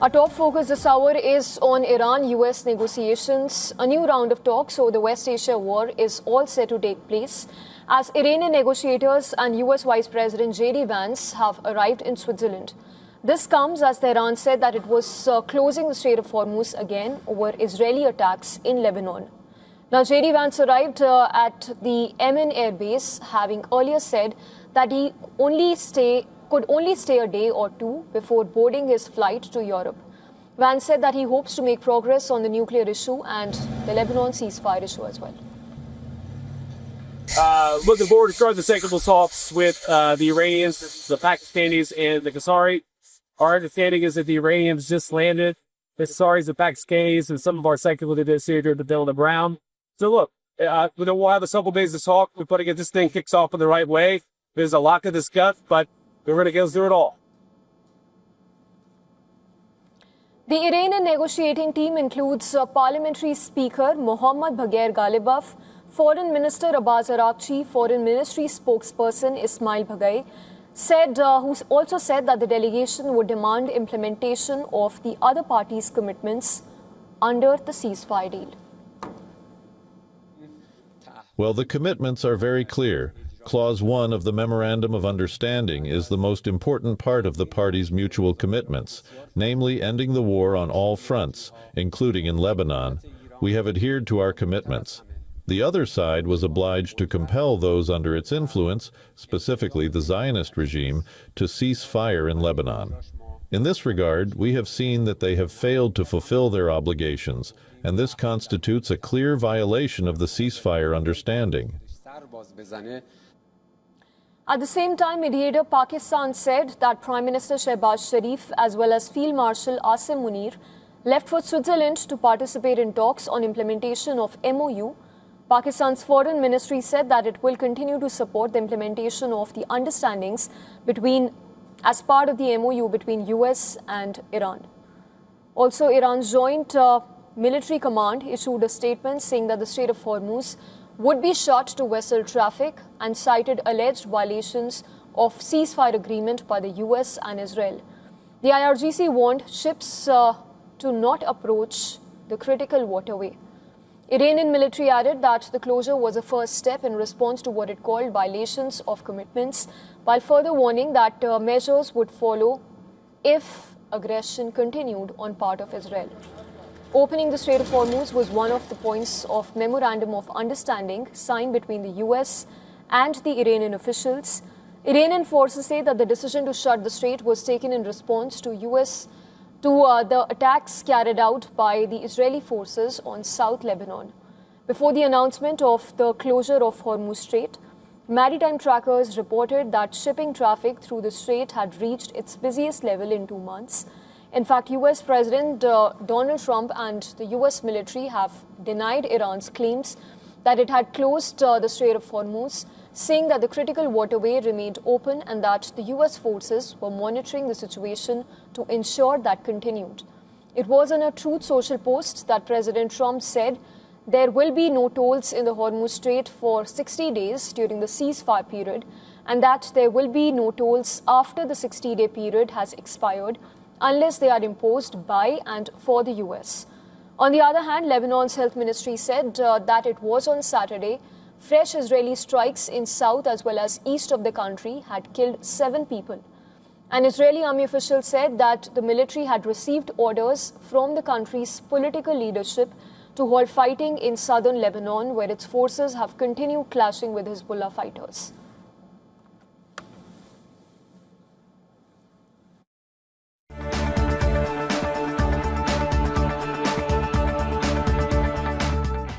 Our top focus this hour is on Iran-US negotiations. A new round of talks over the West Asia war is all set to take place as Iranian negotiators and US Vice President J.D. Vance have arrived in Switzerland. This comes as Tehran said that it was closing the Strait of Hormuz again over Israeli attacks in Lebanon. Now, J.D. Vance arrived at the Yemen Air Base, having earlier said that he could only stay a day or two before boarding his flight to Europe. Vance said that he hopes to make progress on the nuclear issue and the Lebanon ceasefire issue as well. Looking forward to starting the technical talks with the Iranians, the Pakistanis, and the Qataris. Our understanding is that the Iranians just landed. The Qataris, the Pakistanis, and some of our technical negotiators are on the ground. So look, we'll have a couple days to talk. We're going to get this thing kicked off in the right way. There's a lot to discuss, but we're going to go through it all. The Iranian negotiating team includes Parliamentary Speaker Mohammad Bagher Ghalibaf, Foreign Minister Abbas Araghchi, Foreign Ministry spokesperson Ismail Baghai, who also said that the delegation would demand implementation of the other parties' commitments under the ceasefire deal. Well, the commitments are very clear. Clause 1 of the Memorandum of Understanding is the most important part of the parties' mutual commitments, namely ending the war on all fronts, including in Lebanon. We have adhered to our commitments. The other side was obliged to compel those under its influence, specifically the Zionist regime, to cease fire in Lebanon. In this regard, we have seen that they have failed to fulfill their obligations, and this constitutes a clear violation of the ceasefire understanding. At the same time, mediator Pakistan said that Prime Minister Shehbaz Sharif as well as Field Marshal Asim Munir left for Switzerland to participate in talks on implementation of MOU. Pakistan's foreign ministry said that it will continue to support the implementation of the understandings as part of the MOU between US and Iran. Also, Iran's Joint Military Command issued a statement saying that the Strait of Hormuz would be shut to vessel traffic and cited alleged violations of ceasefire agreement by the US and Israel. The IRGC warned ships to not approach the critical waterway. Iranian military added that the closure was a first step in response to what it called violations of commitments, while further warning that measures would follow if aggression continued on part of Israel. Opening the Strait of Hormuz was one of the points of Memorandum of Understanding signed between the US and the Iranian officials. Iranian forces say that the decision to shut the strait was taken in response to the attacks carried out by the Israeli forces on South Lebanon. Before the announcement of the closure of Hormuz Strait, maritime trackers reported that shipping traffic through the strait had reached its busiest level in 2 months. In fact, US President Donald Trump and the US military have denied Iran's claims that it had closed the Strait of Hormuz, saying that the critical waterway remained open and that the US forces were monitoring the situation to ensure that continued. It was in a Truth Social post that President Trump said there will be no tolls in the Hormuz Strait for 60 days during the ceasefire period and that there will be no tolls after the 60-day period has expired unless they are imposed by and for the US. On the other hand, Lebanon's health ministry said that it was on Saturday fresh Israeli strikes in south as well as east of the country had killed 7 people. An Israeli army official said that the military had received orders from the country's political leadership to halt fighting in southern Lebanon, where its forces have continued clashing with Hezbollah fighters.